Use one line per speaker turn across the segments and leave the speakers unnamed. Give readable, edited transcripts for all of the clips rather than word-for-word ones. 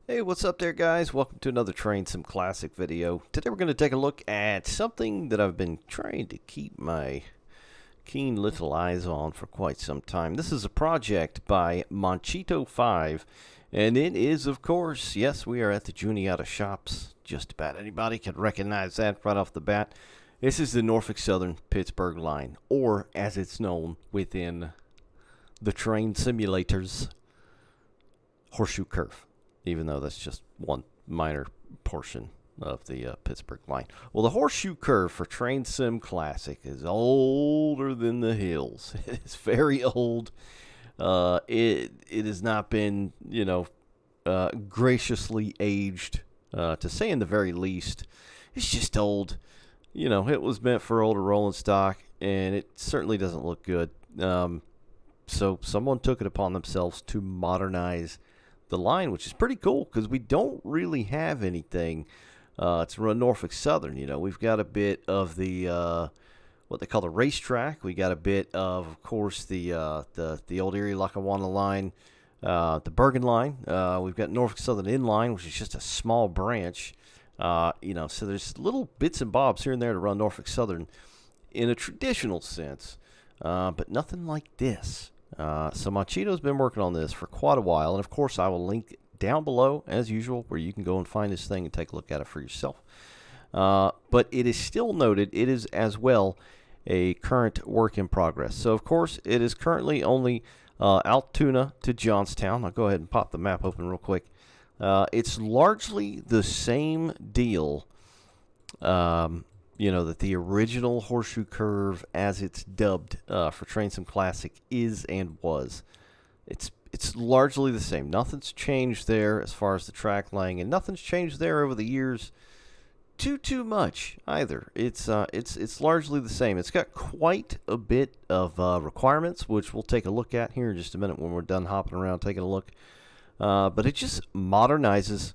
Hey, what's up there, guys? Welcome to another Train Sim Classic video. Today we're going to take a look at something that I've been trying to keep my keen little eyes on for quite some time. This is a project by Monchito 5, and it is, of course, yes, we are at the Juniata shops. Just about anybody can recognize that right off the bat. This is the Norfolk Southern Pittsburgh line, or as it's known within the train simulators, Horseshoe Curve. Even though that's just one minor portion of the Pittsburgh line. Well, the Horseshoe Curve for Train Sim Classic is older than the hills. It's very old. It has not been, graciously aged, to say in the very least. It's just old. It was meant for older rolling stock, and it certainly doesn't look good. So someone took it upon themselves to modernize the line, which is pretty cool because we don't really have anything to run Norfolk Southern. We've got a bit of the what they call the racetrack. We got a bit of course, the old Erie Lackawanna line, the Bergen line. We've got Norfolk Southern Inline, which is just a small branch. So there's little bits and bobs here and there to run Norfolk Southern in a traditional sense, but nothing like this. So Monchito's been working on this for quite a while, and of course I will link down below as usual where you can go and find this thing and take a look at it for yourself. But it is still noted it is as well a current work in progress. So of course it is currently only Altoona to Johnstown. I'll go ahead and pop the map open real quick. It's largely the same deal. That the original Horseshoe Curve, as it's dubbed for Train Sim Classic, is and was. It's largely the same. Nothing's changed there as far as the track laying, and nothing's changed there over the years too much either. It's largely the same. It's got quite a bit of requirements, which we'll take a look at here in just a minute when we're done hopping around taking a look. But it just modernizes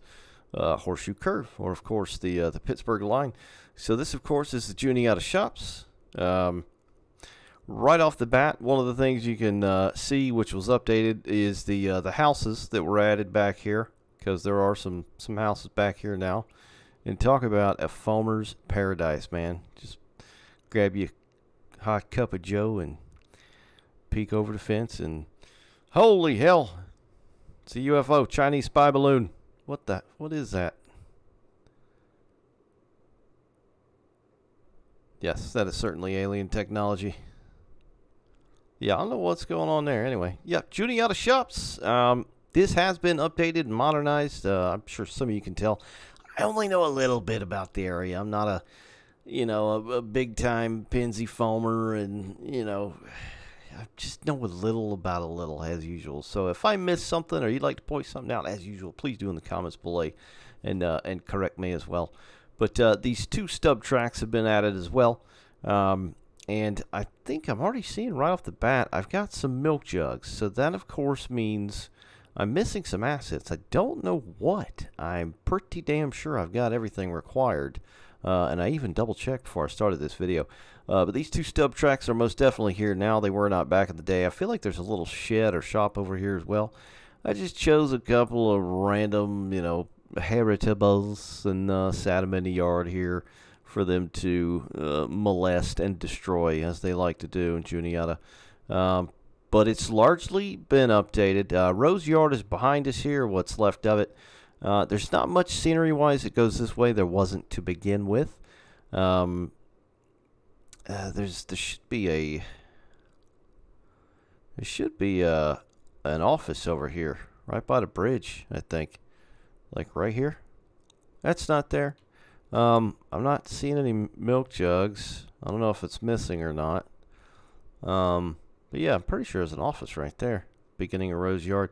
Horseshoe Curve, or of course the Pittsburgh line. So this, of course, is the Juniata shops. Right off the bat, one of the things you can see, which was updated, is the houses that were added back here, because there are some houses back here now. And talk about a foamer's paradise, man. Just grab you a hot cup of joe and peek over the fence, and holy hell, it's a UFO, Chinese spy balloon. What is that? Yes, that is certainly alien technology. Yeah, I don't know what's going on there. Anyway, yep, Juniata shops. This has been updated and modernized. I'm sure some of you can tell. I only know a little bit about the area. I'm not a big-time Penzi foamer, and, I just know a little about a little, as usual. So if I miss something or you'd like to point something out, as usual, please do in the comments below and correct me as well. But these two stub tracks have been added as well. And I think I'm already seeing right off the bat, I've got some milk jugs. So that, of course, means I'm missing some assets. I don't know what. I'm pretty damn sure I've got everything required. And I even double-checked before I started this video. But these two stub tracks are most definitely here now. They were not back in the day. I feel like there's a little shed or shop over here as well. I just chose a couple of random, heritables and sat them in the yard here for them to molest and destroy, as they like to do in Juniata. But it's largely been updated. Rose Yard is behind us here, what's left of it. There's not much scenery-wise that goes this way. There wasn't to begin with. There should be an office over here, right by the bridge, I think. Like right here. That's not there. I'm not seeing any milk jugs. I don't know if it's missing or not. But yeah, I'm pretty sure there's an office right there, beginning of Rose Yard.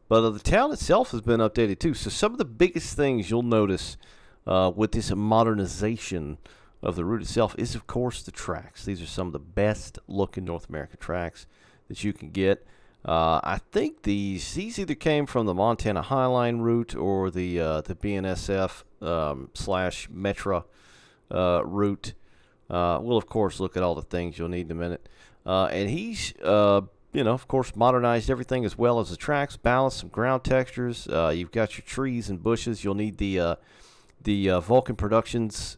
But the town itself has been updated too. So some of the biggest things you'll notice with this modernization of the route itself is, of course, the tracks. These are some of the best looking North American tracks that you can get. I think these either came from the Montana Highline route or the BNSF / Metra route. We'll, of course, look at all the things you'll need in a minute. And he's of course, modernized everything as well as the tracks, ballast, some ground textures. You've got your trees and bushes. You'll need the Vulcan Productions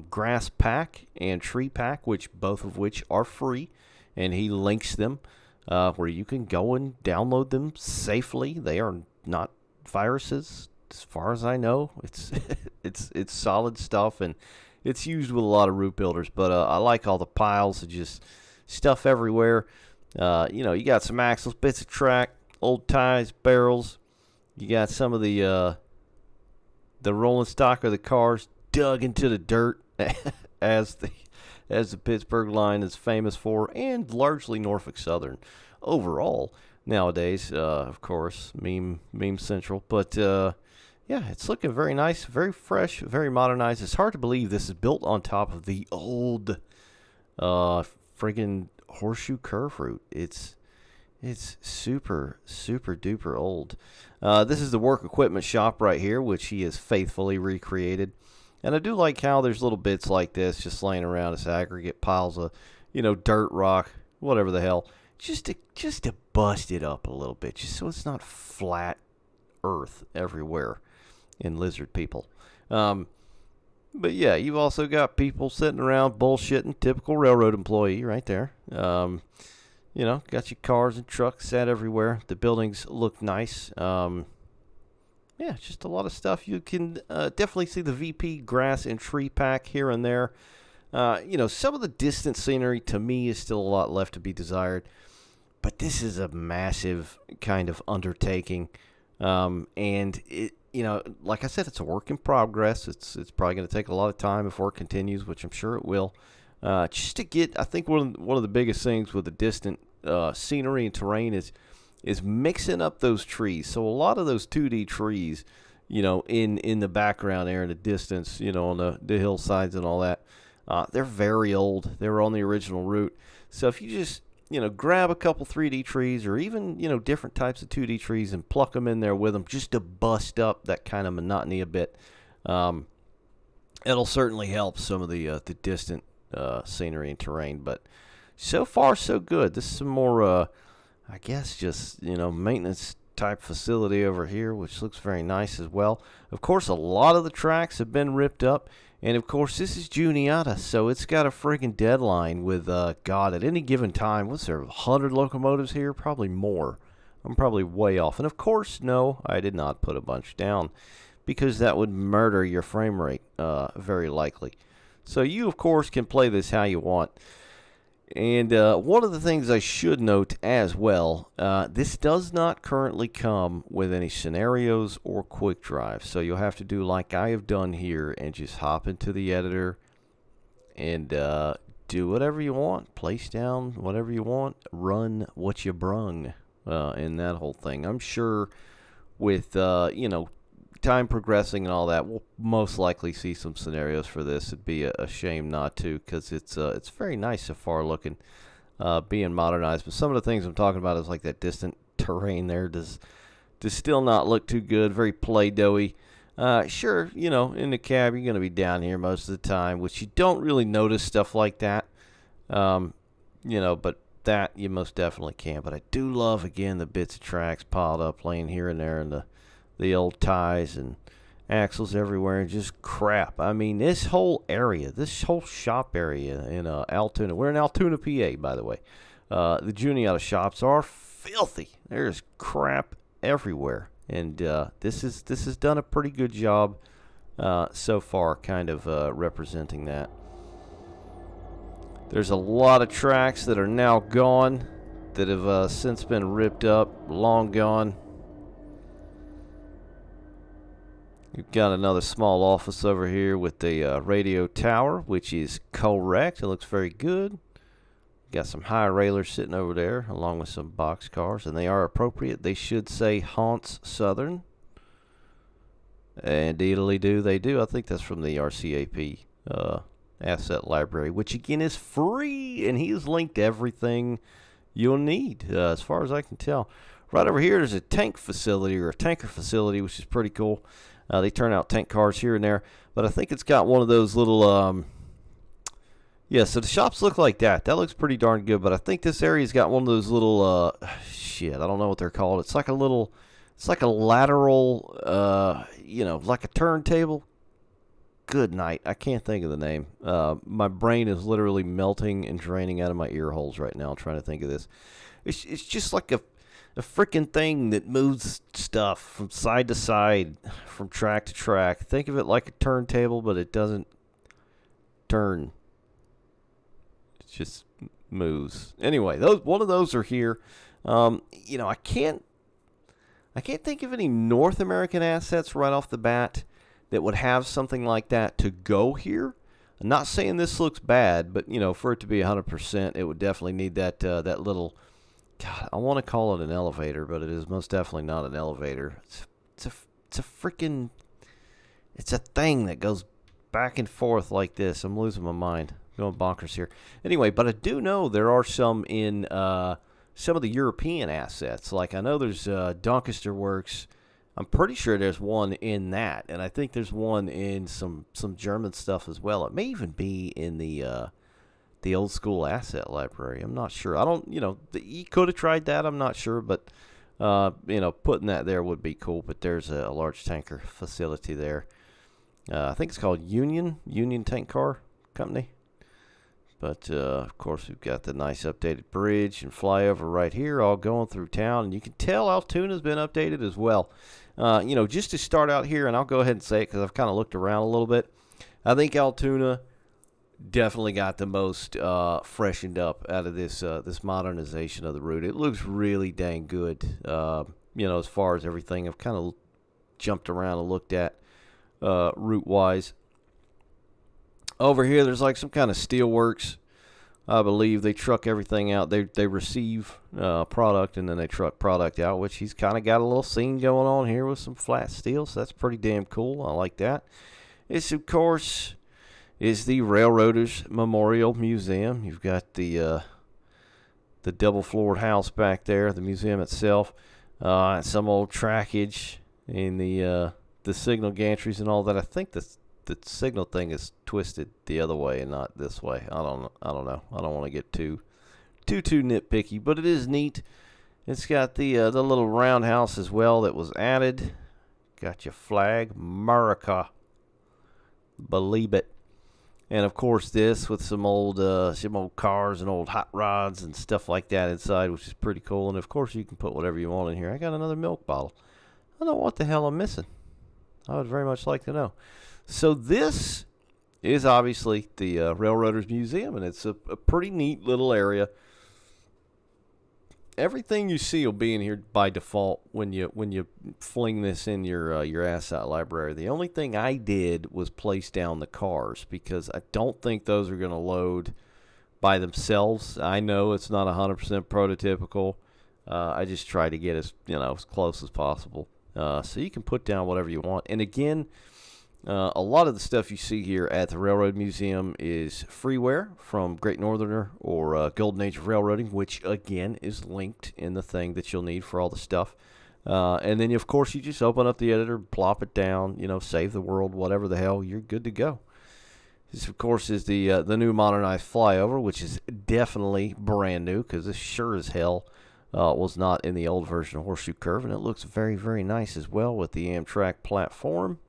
grass pack and tree pack, both of which are free, and he links them where you can go and download them safely. They are not viruses, as far as I know. It's it's solid stuff, and it's used with a lot of root builders. But I like all the piles of just stuff everywhere. You got some axles, bits of track, old ties, barrels. You got some of the rolling stock of the cars dug into the dirt, as the Pittsburgh line is famous for, and largely Norfolk Southern overall nowadays. Of course, meme central, but yeah, it's looking very nice, very fresh, very modernized. It's hard to believe this is built on top of the old friggin' Horseshoe Curve route. It's super duper old. This is the work equipment shop right here, which he has faithfully recreated. And I do like how there's little bits like this just laying around as aggregate piles of, dirt, rock, whatever the hell, just to bust it up a little bit, just so it's not flat earth everywhere in lizard people. But yeah, you've also got people sitting around bullshitting, typical railroad employee right there. Got your cars and trucks set everywhere. The buildings look nice. Yeah, just a lot of stuff. You can definitely see the VP grass and tree pack here and there. Some of the distant scenery to me is still a lot left to be desired. But this is a massive kind of undertaking. And it, like I said, it's a work in progress. It's probably going to take a lot of time before it continues, which I'm sure it will. Just to get, I think one of the biggest things with the distant scenery and terrain is mixing up those trees. So a lot of those 2D trees, in the background there in the distance, on the hillsides and all that, they're very old. They were on the original route. So if you just, grab a couple 3D trees or even, different types of 2D trees and pluck them in there with them just to bust up that kind of monotony a bit, it'll certainly help some of the distant scenery and terrain. But so far, so good. This is some more, I guess, just, maintenance type facility over here, which looks very nice as well. Of course, a lot of the tracks have been ripped up. And, of course, this is Juniata, so it's got a friggin' deadline with, God, at any given time, what's there, 100 locomotives here? Probably more. I'm probably way off. And, of course, no, I did not put a bunch down because that would murder your frame rate, very likely. So you, of course, can play this how you want. And one of the things I should note as well, this does not currently come with any scenarios or quick drive. So you'll have to do like I have done here and just hop into the editor and do whatever you want. Place down whatever you want. Run what you brung in that whole thing. I'm sure with, time progressing and all that, we'll most likely see some scenarios for this. It'd be a shame not to, because it's very nice so far looking, being modernized. But some of the things I'm talking about is like that distant terrain there does still not look too good. Very play-doughy. Sure, in the cab you're going to be down here most of the time, which you don't really notice stuff like that. But that you most definitely can. But I do love, again, the bits of tracks piled up, laying here and there, and the old ties and axles everywhere, and just crap. I mean, this whole area, this whole shop area in Altoona. We're in Altoona, PA, by the way. The Juniata shops are filthy. There's crap everywhere, and this has done a pretty good job so far, kind of representing that. There's a lot of tracks that are now gone, that have since been ripped up, long gone. We've got another small office over here with the radio tower, which is correct. It looks very good. Got some high railers sitting over there, along with some box cars, and they are appropriate. They should say Haunts Southern. And indeedly they do. I think that's from the RCAP asset library, which again is free, and he has linked everything you'll need, as far as I can tell. Right over here, there's a tank facility, or a tanker facility, which is pretty cool. They turn out tank cars here and there, but I think it's got one of those little, Yeah, so the shops look like that. That looks pretty darn good, but I think this area's got one of those little, shit, I don't know what they're called. It's like a little, it's like a lateral, like a turntable. Good night. I can't think of the name. My brain is literally melting and draining out of my ear holes right now trying to think of this. It's just like a freaking thing that moves stuff from side to side, from track to track. Think of it like a turntable, but it doesn't turn. It just moves. Anyway, one of those are here. I can't think of any North American assets right off the bat that would have something like that to go here. I'm not saying this looks bad, but for it to be 100%, it would definitely need that little. God, I want to call it an elevator, but it is most definitely not an elevator. It's a freaking. It's a thing that goes back and forth like this. I'm losing my mind. I'm going bonkers here. Anyway, but I do know there are some in some of the European assets. Like I know there's Doncaster Works. I'm pretty sure there's one in that, and I think there's one in some German stuff as well. It may even be in the old school asset library. I'm not sure. I don't, you could have tried that. I'm not sure, but putting that there would be cool. But there's a large tanker facility there. I think it's called Union Tank Car Company. But, of course, we've got the nice updated bridge and flyover right here all going through town. And you can tell Altoona's been updated as well. Just to start out here, and I'll go ahead and say it because I've kind of looked around a little bit. I think Altoona definitely got the most freshened up out of this modernization of the route. It looks really dang good, as far as everything I've kind of jumped around and looked at route-wise. Over here, there's like some kind of steelworks. I believe they truck everything out. They receive product, and then they truck product out, which he's kind of got a little scene going on here with some flat steel, so that's pretty damn cool. I like that. This, of course, is the Railroaders Memorial Museum. You've got the double-floored house back there, the museum itself, some old trackage in the signal gantries and all that. I think the signal thing is twisted the other way and not this way. I don't know. I don't want to get too nitpicky, but it is neat. It's got the little roundhouse as well that was added. Got your flag, America. Believe it. And of course this with some old cars and old hot rods and stuff like that inside, which is pretty cool. And of course you can put whatever you want in here. I got another milk bottle. I don't know what the hell I'm missing. I would very much like to know. So this is obviously the Railroaders Museum, and it's a pretty neat little area. Everything you see will be in here by default when you fling this in your asset library. The only thing I did was place down the cars because I don't think those are going to load by themselves. I know it's not 100% prototypical. I just try to get as close as possible. So you can put down whatever you want. And again, a lot of the stuff you see here at the Railroad Museum is freeware from Great Northerner or Golden Age of Railroading, which, again, is linked in the thing that you'll need for all the stuff. And then, of course, you just open up the editor, plop it down, save the world, whatever the hell, you're good to go. This, of course, is the new modernized flyover, which is definitely brand new because this sure as hell was not in the old version of Horseshoe Curve, and it looks very, very nice as well with the Amtrak platform.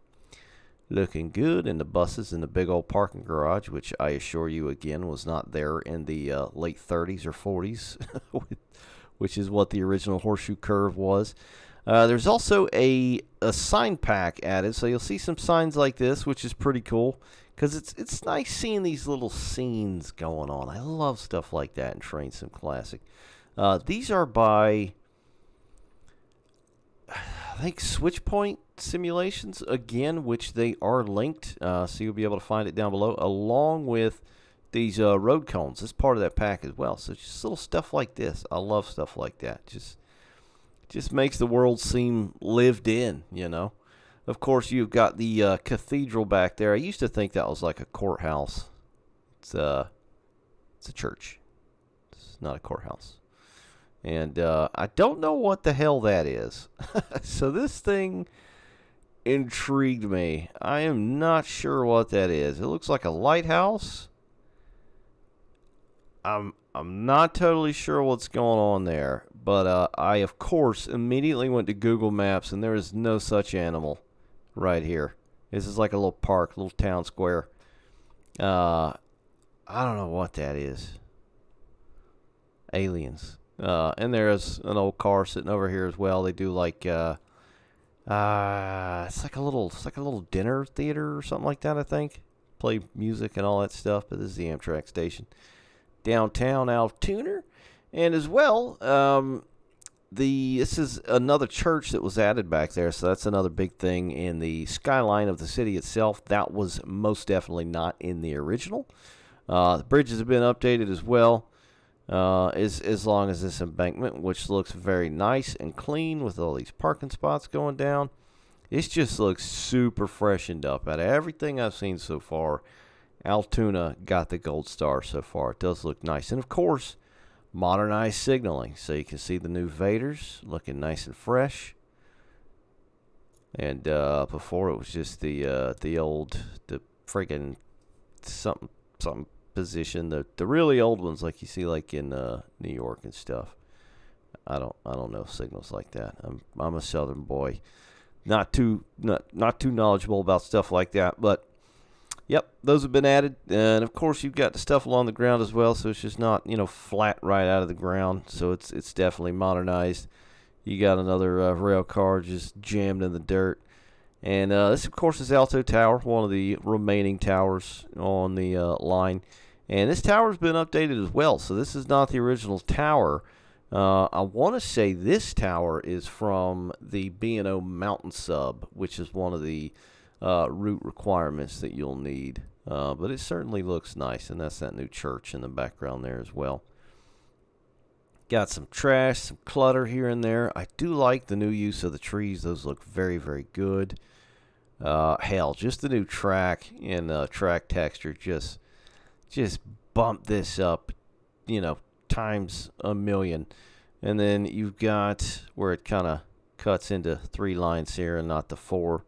Looking good, and the buses in the big old parking garage, which I assure you again was not there in the late 30s or 40s, which is what the original Horseshoe Curve was. There's also a sign pack added, so you'll see some signs like this, which is pretty cool, because it's nice seeing these little scenes going on. I love stuff like that in Train Sim Classic. These are by, I think, Switchpoint Simulations, again, which they are linked, so you'll be able to find it down below, along with these road cones. It's part of that pack as well. So just little stuff like this. I love stuff like that. Just makes the world seem lived in, Of course, you've got the cathedral back there. I used to think that was like a courthouse. It's a church. It's not a courthouse. And I don't know what the hell that is. So this thing intrigued me. I am not sure what that is. It looks like a lighthouse. I'm not totally sure what's going on there, but I of course immediately went to Google Maps, and there is no such animal right here. This is like a little park, little town square. I don't know what that is. Aliens. And there's an old car sitting over here as well. They do like it's like a little dinner theater or something like that, I think. Play music and all that stuff, but this is the Amtrak station. Downtown Altoona. And as well, this is another church that was added back there, so that's another big thing in the skyline of the city itself. That was most definitely not in the original. The bridges have been updated as well, as long as this embankment, which looks very nice and clean with all these parking spots going down. It just looks super freshened up. Out of everything I've seen so far, Altoona got the gold star so far. It does look nice. And of course, modernized signaling. So you can see the new Vaders looking nice and fresh. And before it was just the friggin' something position. The really old ones like you see like in New York and stuff. I don't know signals like that. I'm a southern boy. Not too knowledgeable about stuff like that, but yep, those have been added. And of course you've got the stuff along the ground as well, so it's just not, flat right out of the ground. So it's definitely modernized. You got another rail car just jammed in the dirt. And this of course is Alto Tower, one of the remaining towers on the line. And this tower's been updated as well, so this is not the original tower. I want to say this tower is from the B&O Mountain Sub, which is one of the route requirements that you'll need. But it certainly looks nice, and that's that new church in the background there as well. Got some trash, some clutter here and there. I do like the new use of the trees. Those look very, very good. Hell, just the new track and track texture just bump this up, times a million. And then you've got where it kind of cuts into 3 lines here and not the 4.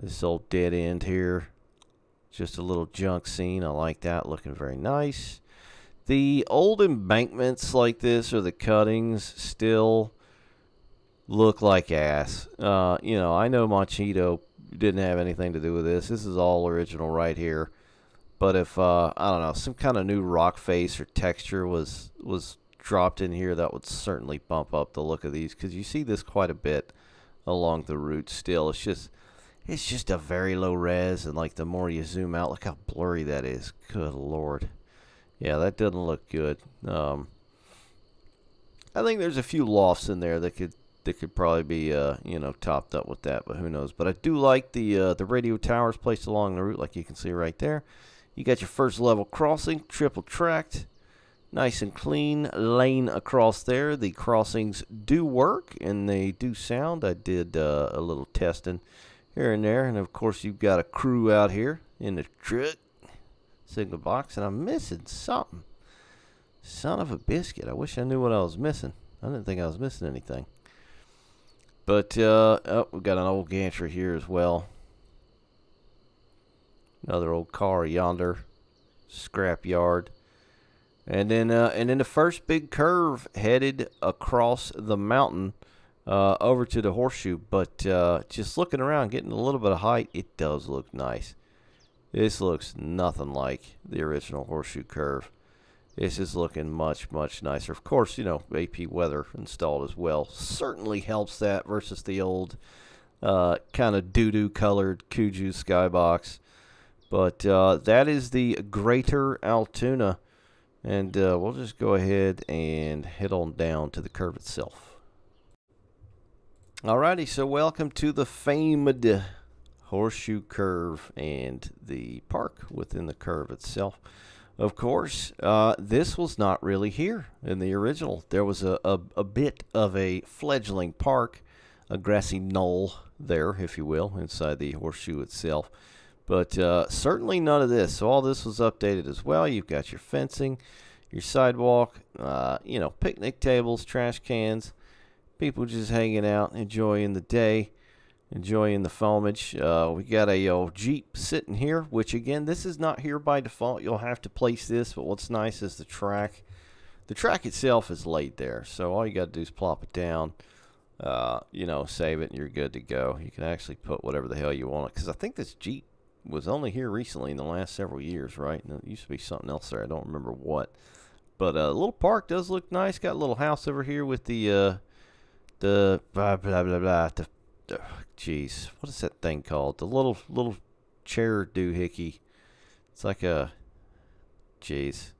This old dead end here, just a little junk scene. I like that, looking very nice. The old embankments like this, or the cuttings, still look like ass. I know Machito didn't have anything to do with this. This is all original right here. But if, I don't know, some kind of new rock face or texture was dropped in here, that would certainly bump up the look of these, because you see this quite a bit along the route still. It's just a very low res, and like the more you zoom out, look how blurry that is. Good Lord. Yeah, that doesn't look good. I think there's a few lofts in there that could probably be topped up with that, but who knows. But I do like the radio towers placed along the route, like you can see right there. You got your first level crossing, triple tracked, nice and clean lane across there. The crossings do work and they do sound. I did a little testing here and there, and of course you've got a crew out here in the truck signal box, and I'm missing something. Son of a biscuit. I wish I knew what I was missing. I didn't think I was missing anything. But we've got an old gantry here as well. Another old car yonder, scrap yard, and then the first big curve headed across the mountain over to the Horseshoe. But just looking around, getting a little bit of height, it does look nice. This looks nothing like the original Horseshoe Curve. This is looking much, much nicer. Of course, AP weather installed as well. Certainly helps that versus the old kind of doo-doo colored Kuju skybox. But that is the Greater Altoona. And we'll just go ahead and head on down to the curve itself. Alrighty, so welcome to the famed Horseshoe Curve and the park within the curve itself. Of course, this was not really here in the original. There was a bit of a fledgling park, a grassy knoll there, if you will, inside the Horseshoe itself. But certainly none of this. So all this was updated as well. You've got your fencing, your sidewalk, picnic tables, trash cans, people just hanging out, enjoying the day. enjoying the foliage. We got a old Jeep sitting here, which again, this is not here by default. You'll have to place this, but what's nice is the track. The track itself is laid there, so all you got to do is plop it down, save it, and you're good to go. You can actually put whatever the hell you want, because I think this Jeep was only here recently in the last several years, right? And it used to be something else there. I don't remember what. But the little park does look nice. Got a little house over here with the blah, blah, blah, blah, jeez, what is that thing called? The little chair doohickey. It's like a, jeez.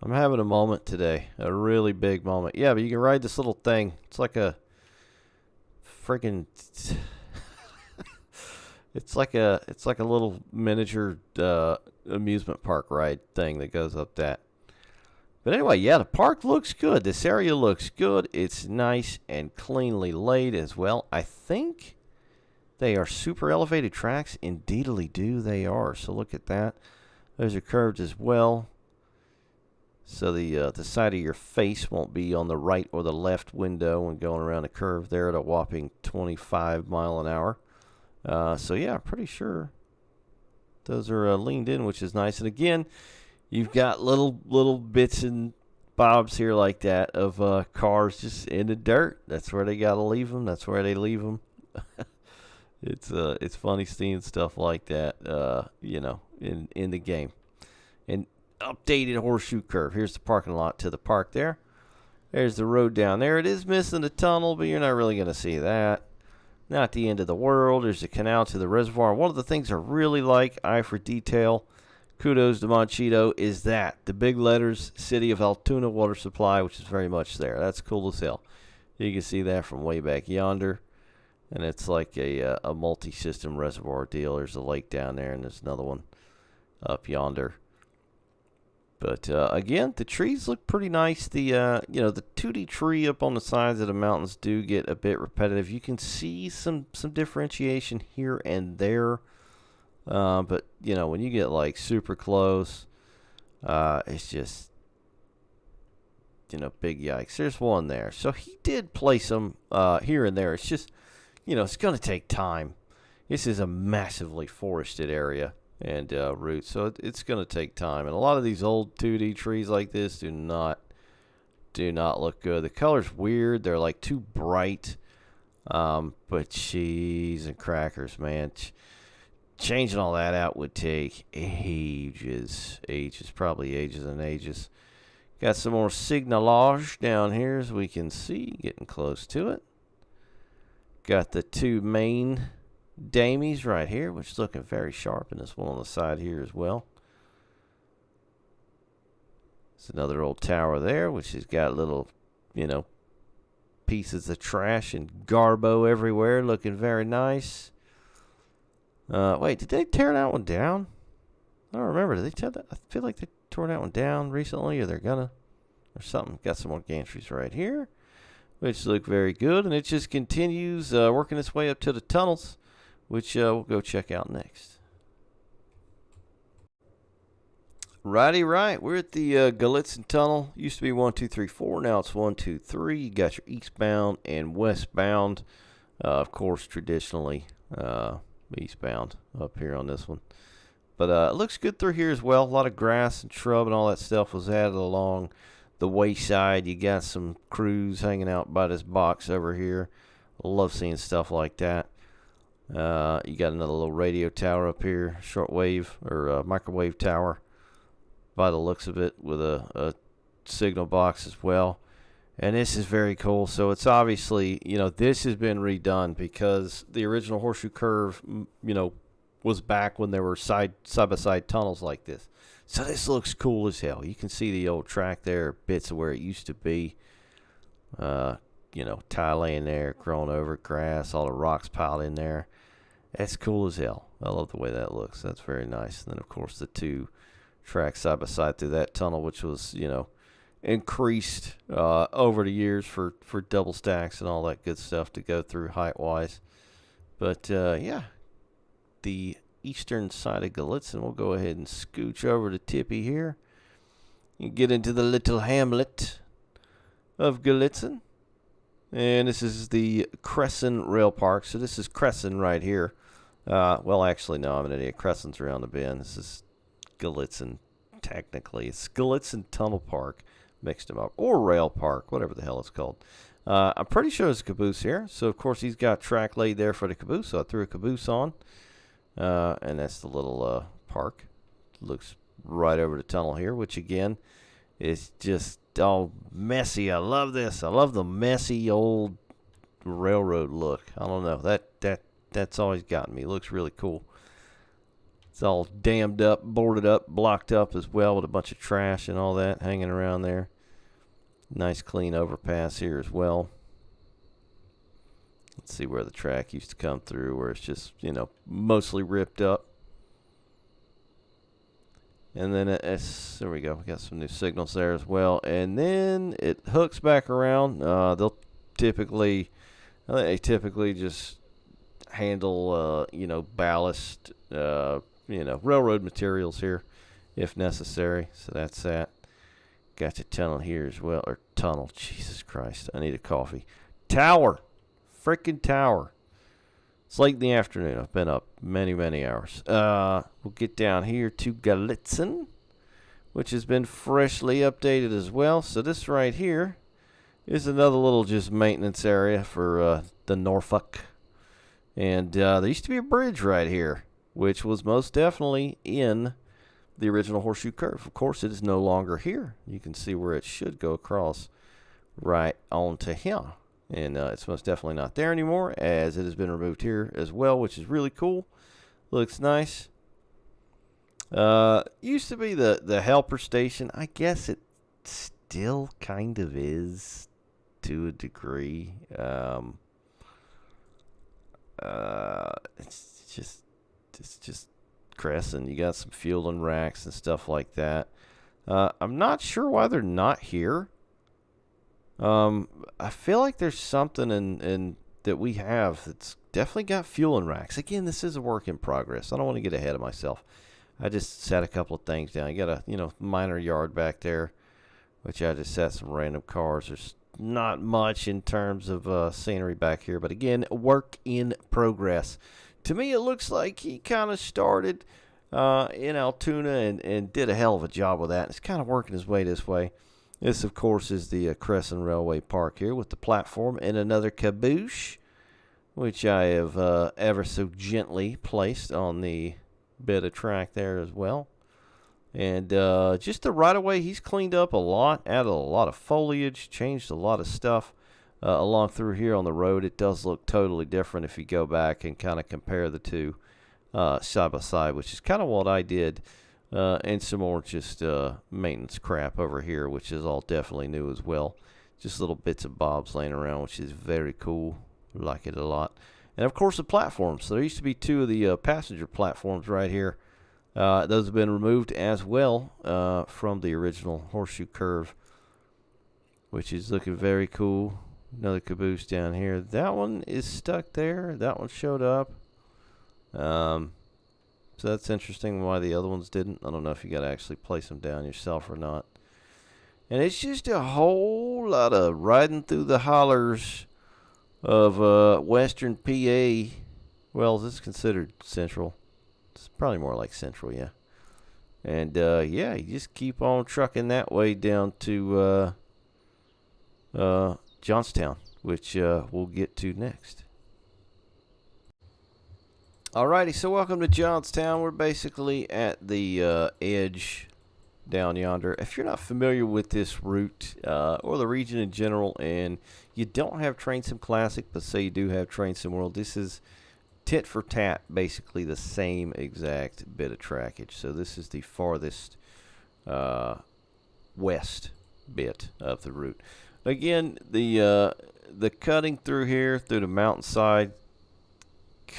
I'm having a moment today, a really big moment. Yeah, but you can ride this little thing. It's like a freaking. It's like a little miniature amusement park ride thing that goes up that. But anyway, yeah, the park looks good. This area looks good. It's nice and cleanly laid as well. I think they are super elevated tracks. Indeedly do they are. So look at that. Those are curved as well. So the side of your face won't be on the right or the left window when going around the curve there at a whopping 25 mile an hour. So yeah, I'm pretty sure those are leaned in, which is nice. And again, you've got little bits and bobs here like that of cars just in the dirt. That's where they gotta leave them. That's where they leave them. It's funny seeing stuff like that, in the game. And updated Horseshoe Curve. Here's the parking lot to the park there. There's the road down there. It is missing the tunnel, but you're not really gonna see that. Not the end of the world. There's a canal to the reservoir. One of the things I really like, eye for detail, kudos to Monchito, is that the big letters, City of Altoona Water Supply, which is very much there. That's cool as hell. You can see that from way back yonder, and it's like a multi-system reservoir deal. There's a lake down there, and there's another one up yonder. But again, the trees look pretty nice. The the 2D tree up on the sides of the mountains do get a bit repetitive. You can see some differentiation here and there. But when you get like super close, it's just big yikes. There's one there. So he did place them here and there. It's just it's gonna take time. This is a massively forested area and roots, so it's gonna take time. And a lot of these old 2D trees like this do not look good. The color's weird. They're like too bright. But cheese and crackers, man. Changing all that out would take ages, probably ages and ages. Got some more signalage down here as we can see, getting close to it. Got the two main damies right here, which is looking very sharp, and this one on the side here as well. It's another old tower there, which has got little, pieces of trash and garbo everywhere, looking very nice. Wait, did they tear that one down? I don't remember. Did they tear that? I feel like they tore that one down recently, or they're gonna, or something. Got some more gantries right here, which look very good, and it just continues working its way up to the tunnels, which we'll go check out next. Righty, right. We're at the Gallitzin tunnel. Used to be 1, 2, 3, 4. Now it's 1, 2, 3. You got your eastbound and westbound. Of course, traditionally eastbound up here on this one. But it looks good through here as well. A lot of grass and shrub and all that stuff was added along the wayside. You got some crews hanging out by this box over here. Love seeing stuff like that. You got another little radio tower up here, shortwave or microwave tower by the looks of it, with a signal box as well. And this is very cool. So it's obviously, this has been redone because the original Horseshoe Curve, was back when there were side-by-side tunnels like this. So this looks cool as hell. You can see the old track there, bits of where it used to be. Tile laying there, growing over grass, all the rocks piled in there. That's cool as hell. I love the way that looks. That's very nice. And then, of course, the two tracks side by side through that tunnel, which was, increased over the years for double stacks and all that good stuff to go through height-wise. But, yeah, the eastern side of Gallitzin, we'll go ahead and scooch over to Tippy here. You get into the little hamlet of Gallitzin. And this is the Cresson Rail Park. So this is Cresson right here. Well, actually, no, I'm an idiot. Cresson's around the bend. This is Gallitzin, technically. It's Gallitzin Tunnel Park. Mixed them up. Or Rail Park, whatever the hell it's called. I'm pretty sure there's a caboose here. So, of course, he's got track laid there for the caboose. So I threw a caboose on. And that's the little park. Looks right over the tunnel here, which, again, is just all messy. I love this. I love the messy old railroad look. I don't know. That's always gotten me. It looks really cool. It's all dammed up, boarded up, blocked up as well with a bunch of trash and all that hanging around there. Nice clean overpass here as well. Let's see where the track used to come through, where it's just, mostly ripped up. And then there we go. We got some new signals there as well. And then it hooks back around. They typically just handle, ballast, railroad materials here if necessary. So that's that. Got the tunnel here as well. Or tunnel. Jesus Christ. I need a coffee. Tower. Freaking tower. It's late in the afternoon. I've been up many, many hours. We'll get down here to Gallitzin, which has been freshly updated as well. So this right here is another little just maintenance area for the Norfolk. And there used to be a bridge right here, which was most definitely in the original Horseshoe Curve. Of course, it is no longer here. You can see where it should go across right onto here. And it's most definitely not there anymore, as it has been removed here as well, which is really cool. Looks nice. Used to be the helper station. I guess it still kind of is to a degree. It's just Cresson. You got some fueling racks and stuff like that. I'm not sure why they're not here. I feel like there's something in that we have that's definitely got fueling racks. Again, this is a work in progress. I don't want to get ahead of myself. I just set a couple of things down. You got a minor yard back there, which I just set some random cars. There's not much in terms of scenery back here, but again, work in progress. To me, it looks like he kind of started in Altoona and did a hell of a job with that. It's kind of working his way this way. This, of course, is the Cresson Railway Park here with the platform and another caboose, which I have ever so gently placed on the bit of track there as well. And just the right-of-way, he's cleaned up a lot, added a lot of foliage, changed a lot of stuff along through here on the road. It does look totally different if you go back and kind of compare the two side by side, which is kind of what I did. And some more just maintenance crap over here, which is all definitely new as well. Just little bits and bobs laying around, which is very cool. Like it a lot. And, of course, the platforms. So there used to be two of the passenger platforms right here. Those have been removed as well from the original Horseshoe Curve, which is looking very cool. Another caboose down here. That one is stuck there. That one showed up. So that's interesting why the other ones didn't. I don't know if you got to actually place them down yourself or not. And it's just a whole lot of riding through the hollers of western PA. Well, this is considered central. It's probably more like central, yeah. And, yeah, you just keep on trucking that way down to Johnstown, which we'll get to next. Alrighty, so welcome to Johnstown. We're basically at the edge down yonder. If you're not familiar with this route or the region in general, and you don't have Train Sim Classic, but say you do have Train Sim World, this is tit for tat, basically the same exact bit of trackage. So this is the farthest west bit of the route. Again, the cutting through here, through the mountainside,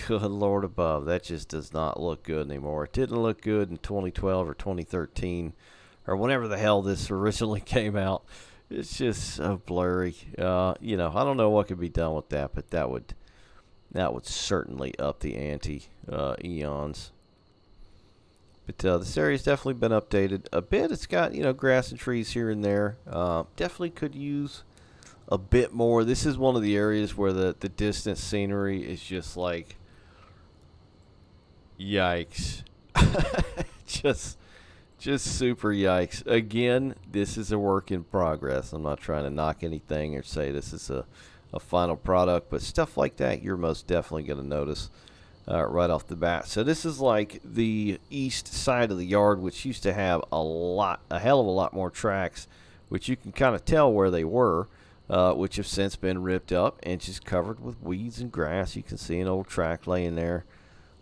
good Lord above, that just does not look good anymore. It didn't look good in 2012 or 2013 or whenever the hell this originally came out. It's just so blurry. I don't know what could be done with that, but that would certainly up the ante eons. But this area's definitely been updated a bit. It's got grass and trees here and there. Definitely could use a bit more. This is one of the areas where the distance scenery is just like, yikes. just super yikes. Again, this is a work in progress. I'm not trying to knock anything or say this is a final product, but stuff like that you're most definitely going to notice right off the bat. So this is like the east side of the yard, which used to have a hell of a lot more tracks, which you can kind of tell where they were, which have since been ripped up and just covered with weeds and grass. You can see an old track laying there,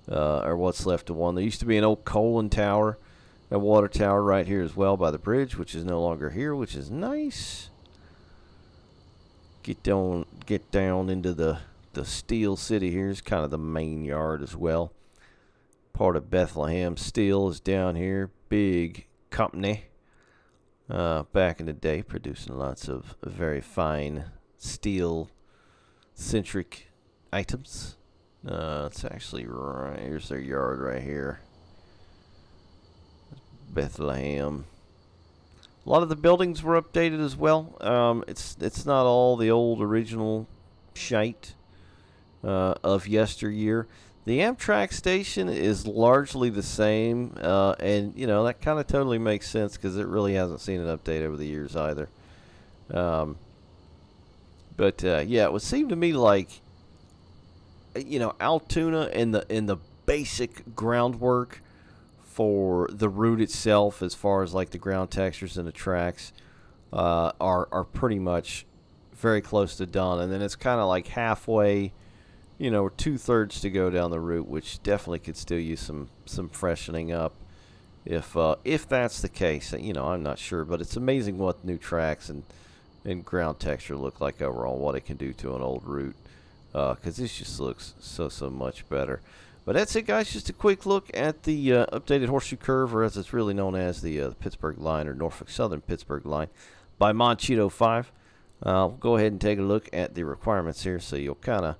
or what's left of one. There used to be an old coal tower, a water tower right here as well by the bridge, which is no longer here, which is nice. Get down into the steel city here. Is kind of the main yard as well. Part of Bethlehem Steel is down here. Big company. Back in the day, producing lots of very fine steel-centric items. It's actually right here's their yard right here. Bethlehem. A lot of the buildings were updated as well. It's not all the old original shite of yesteryear. The Amtrak station is largely the same, and you know that kind of totally makes sense because it really hasn't seen an update over the years either. Yeah, it would seem to me like Altoona and the basic groundwork for the route itself, as far as like the ground textures and the tracks, are pretty much very close to done, and then it's kind of like halfway, or 2/3 to go down the route, which definitely could still use some freshening up, if that's the case. I'm not sure, but it's amazing what new tracks and ground texture look like overall, what it can do to an old route, because this just looks so much better. But that's it, guys. Just a quick look at the updated Horseshoe Curve, or as it's really known as the Pittsburgh line, or Norfolk Southern Pittsburgh line, by Moncheto 5. We'll go ahead and take a look at the requirements here, so you'll kind of,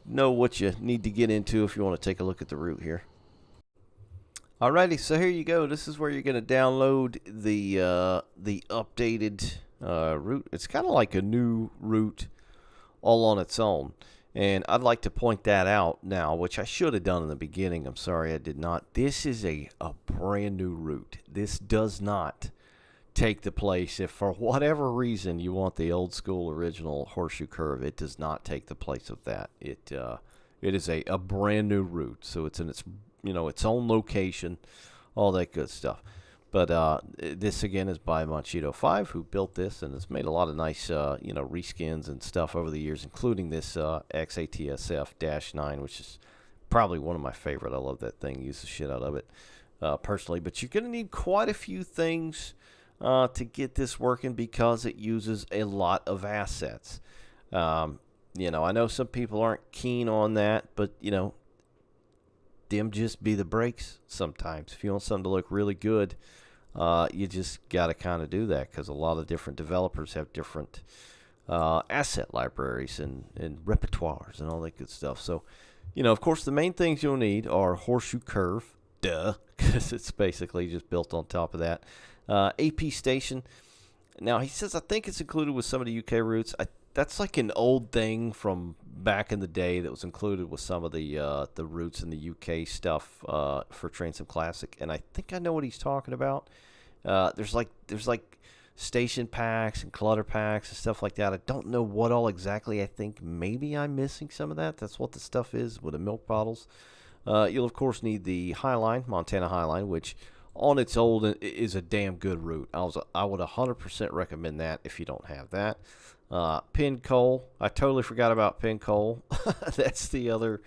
know what you need to get into if you want to take a look at the route here. Alrighty, so here you go. This is where you're going to download the updated route. It's kind of like a new route all on its own. And I'd like to point that out now, which I should have done in the beginning. I'm sorry I did not. This is a brand new route. This does not take the place. If for whatever reason you want the old school original Horseshoe Curve, it does not take the place of that. It is a brand new route. So it's in its its own location, all that good stuff. But this, again, is by Moncheto 5, who built this and has made a lot of nice, reskins and stuff over the years, including this XATSF-9, which is probably one of my favorite. I love that thing. Use the shit out of it personally. But you're going to need quite a few things to get this working because it uses a lot of assets. I know some people aren't keen on that, but, them just be the brakes sometimes. If you want something to look really good, you just got to kind of do that because a lot of different developers have different asset libraries and repertoires and all that good stuff. So, of course, the main things you'll need are Horseshoe Curve, duh, because it's basically just built on top of that. AP station. Now, he says, I think it's included with some of the UK routes. That's like an old thing from back in the day that was included with some of the routes in the UK stuff for Trainsim Classic, and I think I know what he's talking about. There's like station packs and clutter packs and stuff like that. I don't know what all exactly. I think maybe I'm missing some of that. That's what the stuff is with the milk bottles. You'll of course need the Highline, Montana Highline, which on its own is a damn good route. I would 100% recommend that if you don't have that. Pin coal. I totally forgot about pin coal. That's the other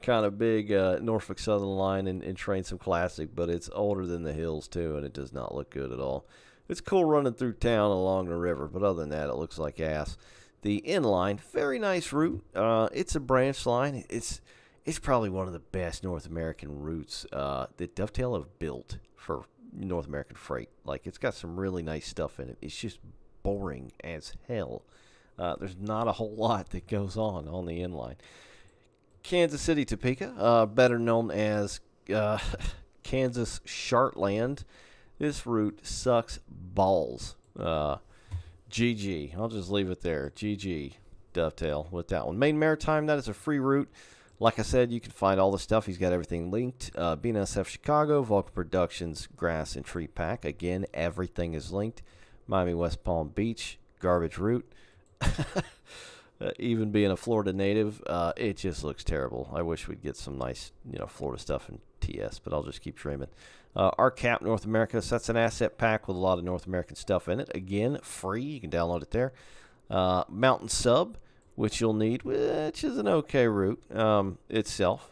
kind of big Norfolk Southern line in Trainsim Classic, but it's older than the hills too, and it does not look good at all. It's cool running through town along the river, but other than that, it looks like ass. The inline, very nice route. It's a branch line. It's probably one of the best North American routes that Dovetail have built for North American freight. Like, it's got some really nice stuff in it. It's just boring as hell. There's not a whole lot that goes on the inline. Kansas City, Topeka, better known as Kansas Shartland. This route sucks balls. GG. I'll just leave it there. GG. Dovetail with that one. Main Maritime, that is a free route. Like I said, you can find all the stuff. He's got everything linked. BNSF Chicago, Vulcan Productions, Grass and Tree Pack. Again, everything is linked. Miami West Palm Beach, garbage route. Even being a Florida native, it just looks terrible. I wish we'd get some nice, Florida stuff in TS, but I'll just keep dreaming. RCAP North America, so that's an asset pack with a lot of North American stuff in it. Again, free. You can download it there. Mountain Sub, which you'll need, which is an okay route itself.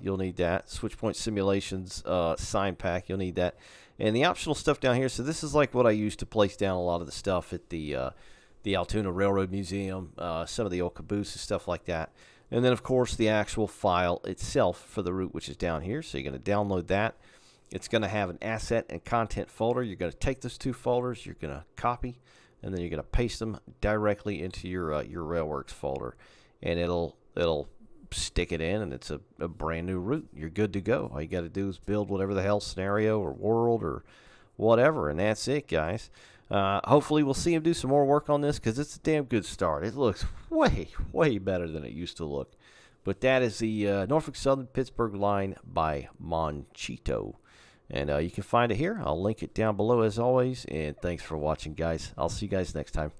You'll need that. Switchpoint Simulations sign pack, you'll need that. And the optional stuff down here, so this is like what I use to place down a lot of the stuff at the Altoona Railroad Museum, some of the old cabooses, stuff like that. And then, of course, the actual file itself for the route, which is down here. So you're going to download that. It's going to have an asset and content folder. You're going to take those two folders, you're going to copy, and then you're going to paste them directly into your Railworks folder. And it'll stick it in, and it's a brand new route. You're good to go. All you got to do is build whatever the hell scenario or world or whatever, and that's it, guys. Hopefully we'll see him do some more work on this, because it's a damn good start. It looks way, way better than it used to look. But that is the Norfolk Southern Pittsburgh line by Monchito. And you can find it here. I'll link it down below as always. And thanks for watching, guys. I'll see you guys next time.